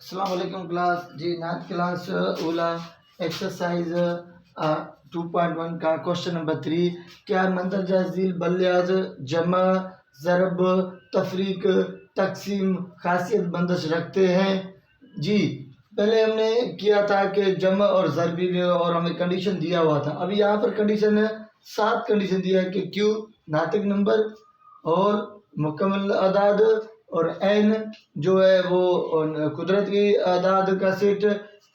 अस्सलाम वालेकुम क्लास जी। नाथ क्लास ओला एक्सरसाइज 2.1 का क्वेश्चन नंबर 3। क्या मंदरजा झील बल्लियाज जमा ज़रब तफरीक तकसीम खासियत बंदिश रखते हैं? जी, पहले हमने किया था कि जमा और ज़रबी में, और हमें कंडीशन दिया हुआ था। अभी यहाँ पर कंडीशन है, 7 कंडीशन दिया है कि क्यू नातिक नंबर और मुकम्मल अदाद और एन जो है वो कुदरती अदाद का सेट,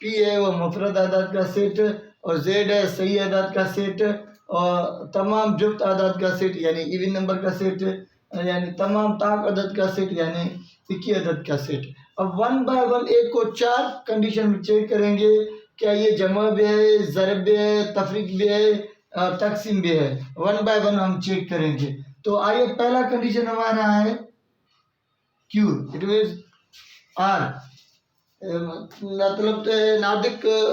पी है वो मुफरद अदाद का सेट, और जेड है सही अदाद का सेट, और तमाम जुफ्त अदाद का सेट यानी इवन नंबर का सेट, यानी तमाम ताक अदद का सेट यानी इक्की अदद का सेट। अब 1 बाय 1 एक को 4 कंडीशन में चेक करेंगे, क्या ये जमा भी है, ज़रब भी है, तफरीक भी है, तकसीम भी है। 1 बाय 1 हम चेक करेंगे। तो आइए, पहला कंडीशन हमारा है क्यू, इट मीन्स आर, मतलब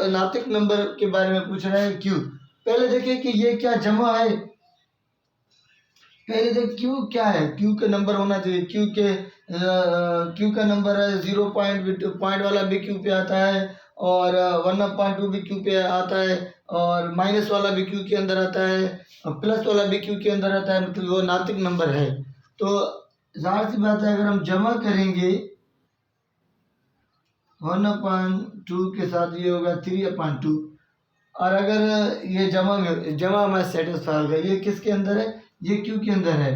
नातिक नंबर के बारे में पूछ रहे हैं क्यू। पहले देखिए कि ये क्या जमा है। पहले देख क्यू क्या है, क्यू का नंबर होना चाहिए। क्यू का नंबर है 0 पॉइंट वाला भी क्यू पे आता है, और 1/2 भी क्यू पे आता है, और माइनस वाला भी क्यू के अंदर आता है, और प्लस वाला भी क्यू के अंदर आता है, मतलब वो नातिक नंबर है। तो जाहिर सी बात है, अगर हम जमा करेंगे 1/2 के साथ ये होगा 3/2, और अगर ये जमा हमारा सेटिस्फाई होगा। ये किसके अंदर है? ये क्यू के अंदर है,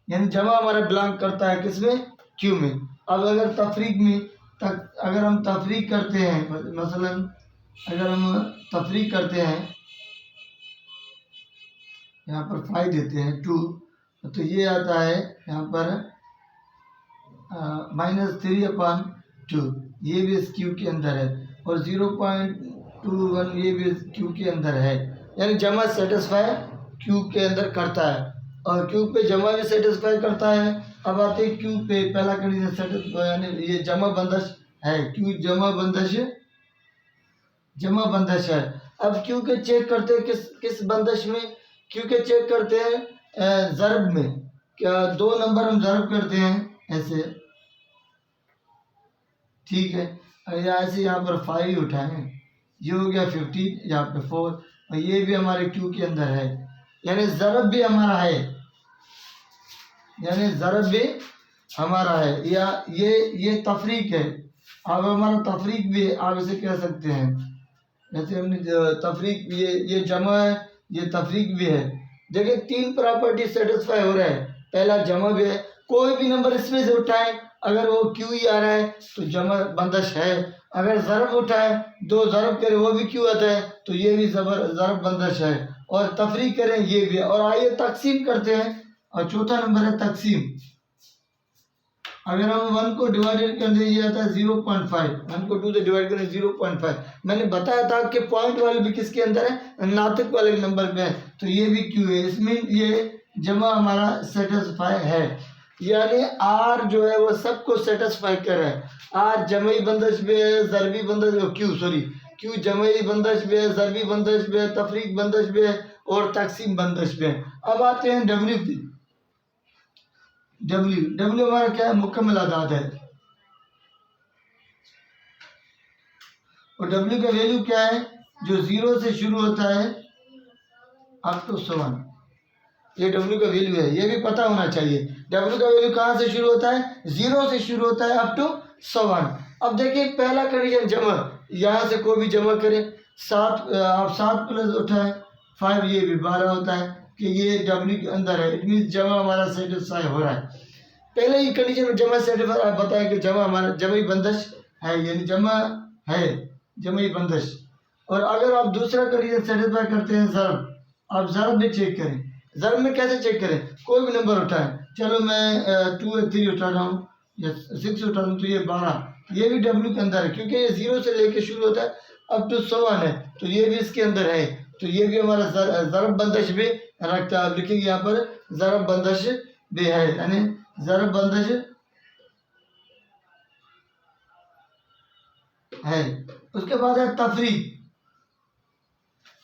यानी जमा हमारा बिलोंग करता है किसमें? क्यू में। अब अगर तफरीक में अगर हम तफरीक करते हैं, मसलन अगर हम तफरीक करते हैं, यहाँ पर 5 देते हैं 2, तो ये आता है यहाँ पर -3/2, ये भी इस क्यू के अंदर है, और 0.21 ये भी इस क्यू के अंदर है। यानी जमा सेटिस्फाई क्यू के अंदर करता है, और क्यू पे जमा भी सेटिस्फाई करता है। अब आते हैं क्यू पे, पहला कंडीशन सेटिस्फाई, यानी ये जमा बंदिश है, क्यू जमा बंदिश है। अब क्यू के चेक करते हैं किस बंदिश में? क्यू के चेक करते हैं ज़रब में। क्या 2 नंबर हम ज़रब करते हैं ऐसे, ठीक है। ऐसे यहाँ पर 5 उठाएं, ये हो गया 15, यहाँ पे 4, और ये भी हमारे क्यू के अंदर है, यानी ज़रब भी हमारा है, या ये तफरीक है। अब हमारा तफरीक भी, आप इसे कह सकते हैं, जैसे हमने तफरीक, ये जमा है, ये तफरीक भी है। देखिए 3 प्रॉपर्टी सेटिस्फाई हो रहा है। पहला जमा भी है, कोई भी नंबर इसमें से उठाएं, अगर वो क्यू ही आ रहा है तो जमा बंदिश है। अगर ज़रब उठाए, 2 ज़रब करें, वो भी क्यू आता है, तो ये भी ज़रब बंदिश है। और तफरीक करें, ये भी। और आइए तकसीम करते हैं, और चौथा नंबर है तकसीम। अगर हम 1 को डिवाइडेड कर दें, ये आता है 0.5, 1 को 2 से डिवाइड करें 0.5। मैंने बताया था कि पॉइंट वाले भी किसके अंदर है? नातिक वाले नंबर में है, तो ये भी क्यू है। इसमें ये जमा हमारा सेटिस्फाई है, यानी आर जो है वो सबको सेटिस्फाई कर रहा है। आर जमई बंदिश में है, ज़रबी बंदिश, क्यू जमई बंदिश में है, ज़रबी बंदिश में है, तफरीक बंदिश में है, और तकसीम बंदिश में है। अब आते हैं डब्ल्यू पे। डब्ल्यू हमारा क्या है? मुकम्मल अदाद है, और डब्ल्यू का वैल्यू क्या है? जो 0 से शुरू होता है अप टू 7, ये डब्ल्यू का वैल्यू है। ये भी पता होना चाहिए, डब्ल्यू का वैल्यू कहाँ से शुरू होता है? 0 से शुरू होता है अप टू 7। अब देखिए पहला कंडीशन जमा, यहाँ से कोई भी जमा करें, 7 आप 7 प्लस उठाएं 5, ये भी 12 होता है, कि ये डब्ल्यू के अंदर है। इट मीन्स जमा हमारा सेटिस्फाई हो रहा है। पहले ही कंडीशन में जमा सेटिस्फाई, आप बताएं कि जमा हमारा जमई बंदिश है, यानी जमा है, जमई बंदिश। और अगर आप दूसरा कंडीशन सेटिस्फाई करते हैं ज़रब, आप ज़रब में चेक करें। ज़रब में कैसे चेक करें? कोई भी नंबर उठाएं, चलो मैं 2 या 3 उठा रहा हूँ, या 6 उठा रहा हूँ, तो ये 12, ये भी डब्ल्यू के अंदर है, क्योंकि ये 0 से लेके शुरू होता है अप टू 7 है, तो ये भी इसके अंदर है, तो ये भी हमारा ज़रब बंदिश भी रखता है। आप लिखेंगे यहाँ पर ज़रब बंदिश भी है, यानी ज़रब बंदिश है। उसके बाद है तफरीक।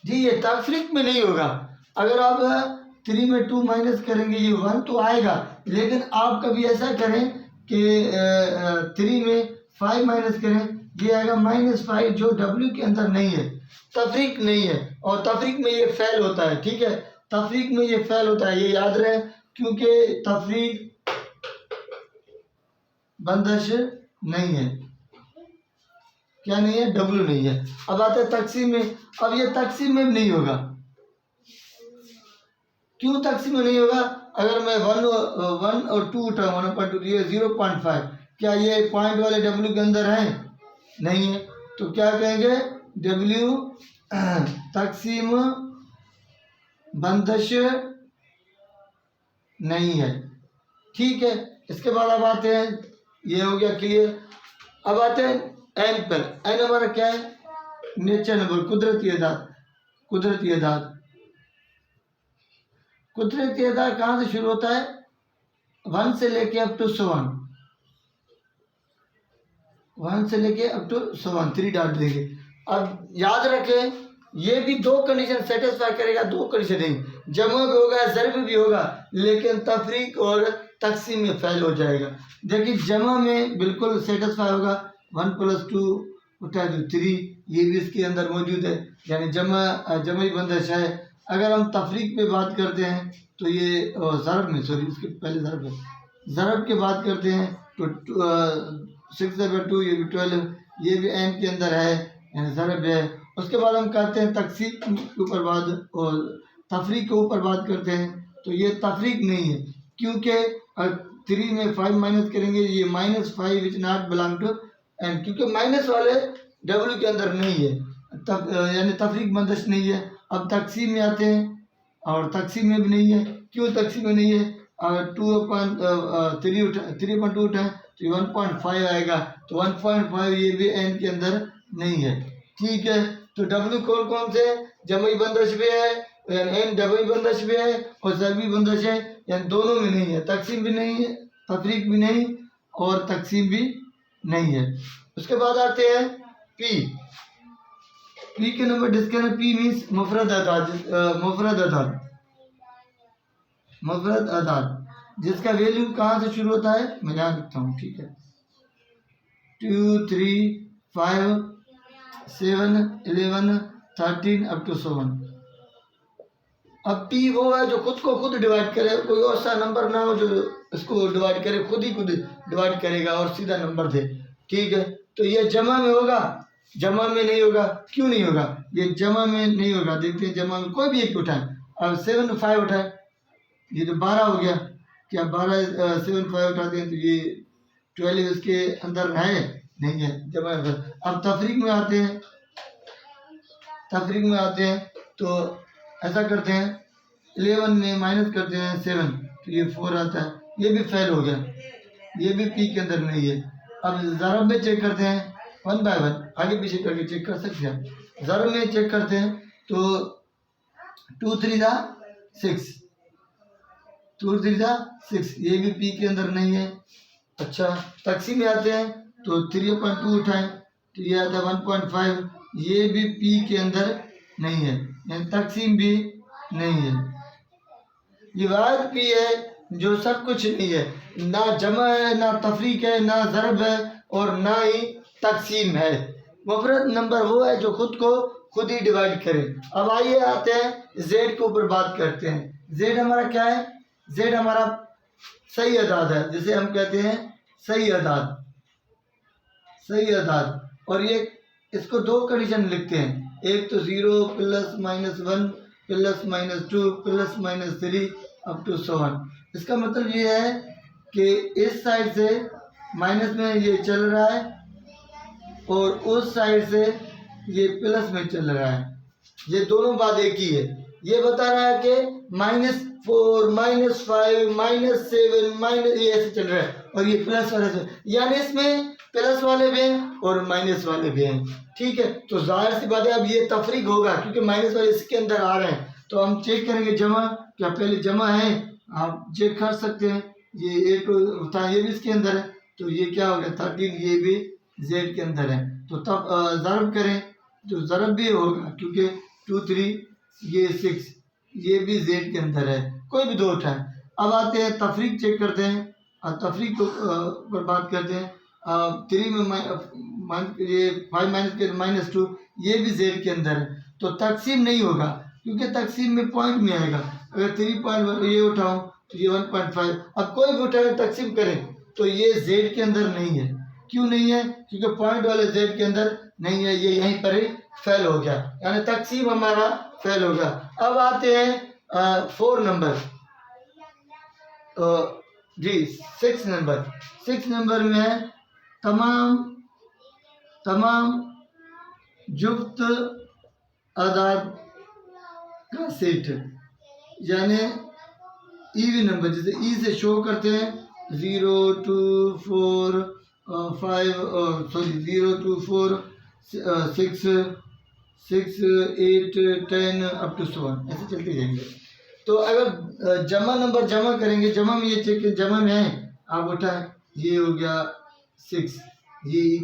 जी, ये तफरीक में नहीं होगा। अगर आप 3 में 2 माइनस करेंगे, ये 1 तो आएगा, लेकिन आप कभी ऐसा करें कि 3 में 5 माइनस करें, ये आएगा -5 जो W के अंदर नहीं है, तफरीक नहीं है, और तफरीक में ये फेल होता है। ठीक है, तफरीक में ये फेल होता है, ये याद रहे, क्योंकि तफरीक बंदिश नहीं है। क्या नहीं है? W नहीं है। अब आते हैं तकसीम में। अब ये तकसीम में नहीं होगा। क्यों तकसीम में नहीं होगा? अगर मैं 1 और 2 उठाऊँ, 1.2, ये 0.5, क्या ये पॉइंट वाले W के अंदर हैं? नहीं है। तो क्या कहेंगे? W तकसीम बंदिश नहीं है। ठीक है, इसके बाद अब आते हैं, ये हो गया क्लियर। अब आते हैं एन पर। एन हमारा क्या है? नेचर नंबर, कुदरती अदाद। कुदरती अदाद, कुदरती अदाद कहाँ से शुरू होता है? 1 से लेके अप टू 1, 1 से लेके अप टू 1, 3 डॉट देंगे। अब याद रखें, ये भी 2 कंडीशन सेटिस्फाई करेगा, 2 कंडीशन नहीं, जमा भी होगा, ज़र्ब भी होगा, लेकिन तफरीक और तकसीम में फेल हो जाएगा। देखिए, जमा में बिल्कुल सेटिस्फाई होगा, 1 + 2 उठा तो 3, ये भी इसके अंदर मौजूद है, यानी जमा बंदिश है। अगर हम तफरीक पे बात करते हैं तो ये ज़रब में, सॉरी इसके पहले ज़रब है, ज़रब की बात करते हैं तो 6 × 2, ये भी 12, ये भी एन के अंदर है, यानी ज़रब है। उसके बाद हम कहते हैं तकसीम के ऊपर बात और तफरीक के ऊपर बात करते हैं, तो ये तफरीक नहीं है, क्योंकि 3 में 5 माइनस करेंगे, ये -5 which not belong to N, क्योंकि माइनस वाले W के अंदर नहीं है, यानी तफरीक बंदिश नहीं है। अब तकसीम में आते हैं, और तकसीम में भी नहीं है। क्यों तकसीम में नहीं है? अगर 3/2 उठाएं तो 1.5 आएगा, तो 1.5 ये भी एन के अंदर नहीं है। ठीक है, तो W कौन कौन से? जमई बंदिश भी है, यानी एन जमई बंदिश भी है, और ज़रबी बंदिश है, यानी दोनों में नहीं है। तकसीम भी नहीं है, तफरीक भी नहीं, और तकसीम भी नहीं है। उसके बाद आते हैं पी। पी के नंबर डिस्कस। पी मीन्स मुफरद अदाद, मुफरद अदाद, मुफरद अदाद, जिसका वैल्यू कहाँ से शुरू होता है? मैं यहाँ लिखता हूँ। ठीक है, 2, 3, 5, 7, 11, 13 अप टू 7। अब पी वो है जो खुद को खुद डिवाइड करे, कोई और सा नंबर ना हो जो इसको डिवाइड करे, खुद ही खुद डिवाइड करेगा और सीधा नंबर दे। ठीक है, तो ये जमा में होगा, जमा में नहीं होगा। क्यों नहीं होगा? ये जमा में नहीं होगा। देखते हैं, जमा में कोई भी एक उठाएं। अब 7 to 5 उठाएं, ये तो 12 हो गया। क्या 12 7 5 उठाते हैं तो ये 12 इसके अंदर है? नहीं है, जमा में। अब तफरीक में आते हैं, तफरीक में आते हैं तो ऐसा करते हैं, 11 में माइनस करते हैं 7, तो ये 4 आता है, ये भी फेल हो गया, ये भी पी के अंदर नहीं है। अब ज़रब में चेक करते हैं, 1 by 1 आगे पीछे करके चेक कर सकते हैं। ज़रब में चेक करते हैं तो 2 3 6, 2 3 6, ये भी पी के अंदर नहीं है। अच्छा, तकसीम में आते हैं तो 3/2 उठाएं तो ये आता है 1.5, ये भी पी के अंदर नहीं है, यानी तकसीम भी नहीं है। ये वाहिद पी है जो सब कुछ नहीं है, ना जमा है, ना तफरीक है, ना ज़रब है, और ना ही तकसीम है। मुफरद नंबर वो है जो खुद को खुद ही डिवाइड करे। अब आइए आते हैं जेड के ऊपर बात करते हैं। जेड हमारा क्या है? जेड हमारा सही अदाद है, जिसे हम कहते हैं सही अदाद, सही अदाद। और ये इसको 2 कंडीशन लिखते हैं, एक तो 0 +-1 +-2 +-3 अप टू 7। इसका मतलब ये है कि इस साइड से माइनस में ये चल रहा है और उस साइड से ये प्लस में चल रहा है, ये दोनों बात एक ही है। ये बता रहा है कि -4 -5 -7 ये ऐसे चल रहा है, और ये प्लस वाले से, यानी इसमें प्लस वाले भी हैं और माइनस वाले भी हैं। ठीक है, तो जाहिर सी बात है अब ये तफरीक होगा, क्योंकि माइनस वाले इसके अंदर आ रहे हैं। तो हम चेक करेंगे जमा, क्या पहले जमा है, आप चेक कर सकते हैं। ये 8 था, ये भी इसके अंदर है, तो ये क्या हो गया 13, ये भी जेड के अंदर है। तो तब ज़रब करें तो ज़रब भी होगा, क्योंकि 2 3 ये 6, ये भी जेड के अंदर है, कोई भी 2 उठाएं। अब आते हैं तफरीक चेक करते हैं, और तफरीक पर बात करते हैं। 3 में ये 5 माइनस के -2 ये भी जेड के अंदर है, तो तकसीम नहीं होगा क्योंकि तकसीम में पॉइंट में आएगा। अगर 3 ये उठाऊं तो ये 1.5, अब कोई भी उठाए तकसीम करें तो ये जेड के अंदर नहीं है। क्यों नहीं है? क्योंकि पॉइंट वाले जेड के अंदर नहीं है, ये यहीं पर ही फेल हो गया, यानी तकसीम हमारा फेल होगा। अब आते हैं 4 नंबर, तो जी 6 नंबर में है तमाम जुफ्त आदाद का सेट, यानी इवन नंबर, जैसे ई से शो करते हैं 0 2 4 5 0 2 4 6 8 10 अप टू 1 ऐसे चलते जाएंगे। तो अगर जमा नंबर जमा करेंगे, जमा में ये चेक जमा में है, आप उठाएं, ये हो गया 6, ये ई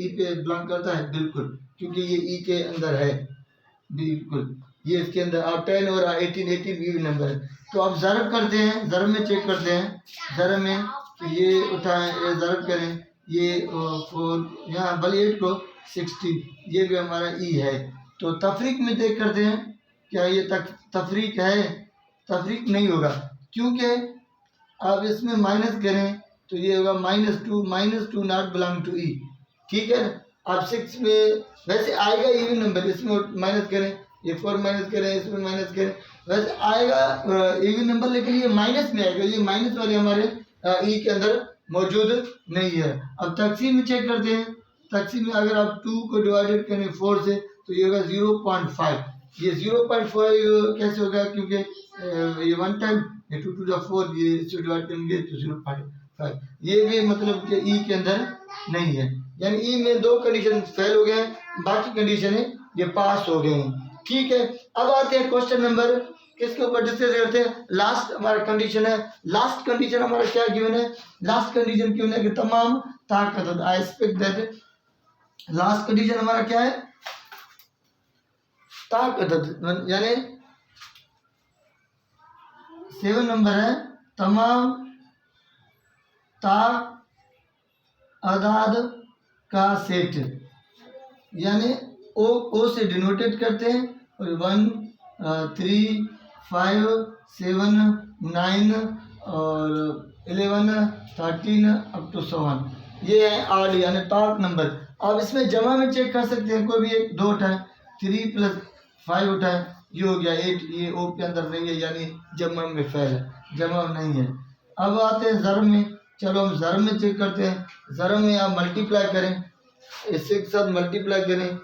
पे बिलोंग करता है बिल्कुल, क्योंकि ये ई के अंदर है बिल्कुल, ये इसके अंदर। आप 10 और 18 भी नंबर है। तो आप ज़रब करते हैं, ज़रब में चेक करते हैं, ज़रब में तो ये उठाएं, ये ज़रब करें, ये 4 यहाँ बल 8 को 60, ये भी हमारा ई है। तो तफरीक में चेक करते हैं क्या ये तफरीक है? तफरीक नहीं होगा, क्योंकि आप इसमें माइनस करें तो ये होगा -2 नॉट बिलोंग टू ई, ठीक है। आप 6 में वैसे आएगा इवन नंबर, इसमें माइनस करें, ये 4 माइनस करें, इसमें माइनस करें, वैसे आएगा इवन नंबर, लेकिन ये माइनस में आएगा, ये माइनस वाले हमारे ई के अंदर मौजूद नहीं है। अब तकसीम में चेक करते हैं, तकसीम में अगर आप 2 को डिवाइडेड करें 4 से तो ये होगा 0.5, ये 0.5 कैसे होगा? क्योंकि ये 1 टाइम, ये 2 to the 4, ये इसको डिवाइड करेंगे तो 0.5, ये भी मतलब कि ई के अंदर नहीं है, यानी ई में 2 कंडीशन फेल हो गए, बाकी कंडीशन ये पास हो गए हैं, ठीक है। अब आते हैं क्वेश्चन नंबर किसके ऊपर डिस्कस करते हैं। लास्ट हमारा कंडीशन है, लास्ट कंडीशन हमारा क्या गिवन है? लास्ट कंडीशन गिवन है कि तमाम ताकत, I expect that last condition हमारा क्या है? ताकत, यानी 7 नंबर है तमाम तादाद का सेट, यानी ओ से डिनोटेड करते हैं, और 1 3 5 7 9 और 11 13 अप टू 7, ये है आड यानी टॉप नंबर। अब इसमें जमा में चेक कर सकते हैं, कोई भी एक 2 उठाए, 3 + 5 उठाए, ये हो गया 8, ये ओ के अंदर नहीं है, यानी जमा में फेल है, जमा नहीं है। अब आते हैं ज़रब में, चलो हम ज़रब में चेक करते हैं। ज़रब में आप मल्टीप्लाई करें, इससे के साथ मल्टीप्लाई करें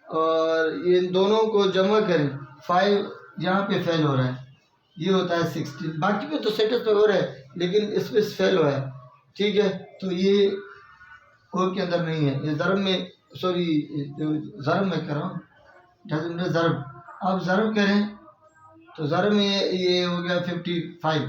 और ये दोनों को जमा करें, 5 यहाँ पे फेल हो रहा है, ये होता है 16, बाकी पे तो सेटिस्फाई हो रहा है लेकिन इस पर फेल हुआ है, ठीक है। तो ये ओ के अंदर नहीं है, ये ज़रब में, सॉरी ज़रब में कर रहा हूँ, ज़रब। आप ज़रब करें तो ज़रब में ये हो गया 55,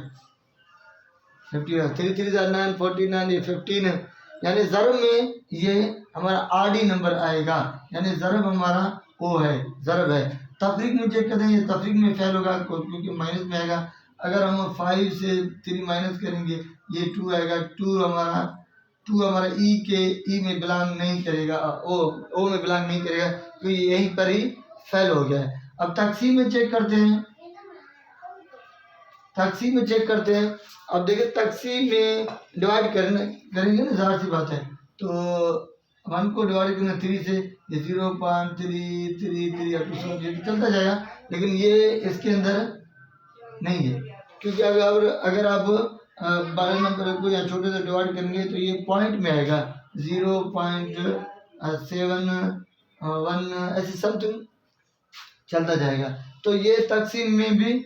3 3 9 49, ये 15 है, यानी ज़रब में ये हमारा आडी नंबर आएगा, यानी ज़रब हमारा ओ है, ज़रब है। तफरीक में चेक करते हैं, ये तफरीक में फेल होगा क्योंकि माइनस में आएगा। अगर हम 5 से 3 माइनस करेंगे ये 2 आएगा, 2 हमारा ई में बिलोंग नहीं करेगा, ओ में बिलोंग नहीं करेगा, तो ये यहीं पर ही फेल हो गया है। अब तकसीम में चेक करते हैं, तकसीम में चेक करते हैं। अब देखिए तकसीम में डिवाइड करेंगे ना, ज़ाहिर सी बात है, तो 1 को डिवाइड करेंगे 3 से, ये 0.333 चलता जाएगा, लेकिन ये इसके अंदर नहीं है, क्योंकि अगर आप बड़े नंबर को या छोटे से डिवाइड करेंगे तो ये पॉइंट में आएगा, 0.71 ऐसे समथिंग चलता जाएगा, तो ये तकसीम में भी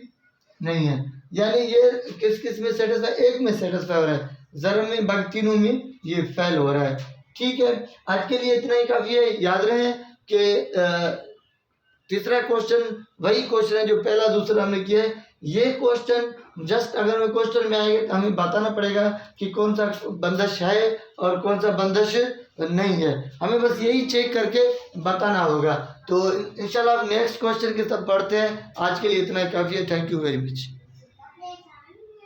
नहीं है, यानी ये किस में सेटिस्फाई? एक में सेटिस्फाई हो रहा है, ज़रब में, बाकी तीनों में ये फेल हो रहा है, ठीक है। आज के लिए इतना ही काफ़ी है। याद रहे कि तीसरा क्वेश्चन वही क्वेश्चन है जो पहला दूसरा हमने किया है। ये क्वेश्चन जस्ट अगर वो क्वेश्चन में आएगा तो हमें बताना पड़ेगा कि कौन सा बंदिश है और कौन सा बंदिश नहीं है, हमें बस यही चेक करके बताना होगा। तो इंशाल्लाह नेक्स्ट क्वेश्चन के सब पढ़ते हैं। आज के लिए इतना ही काफ़ी है। Thank you very much.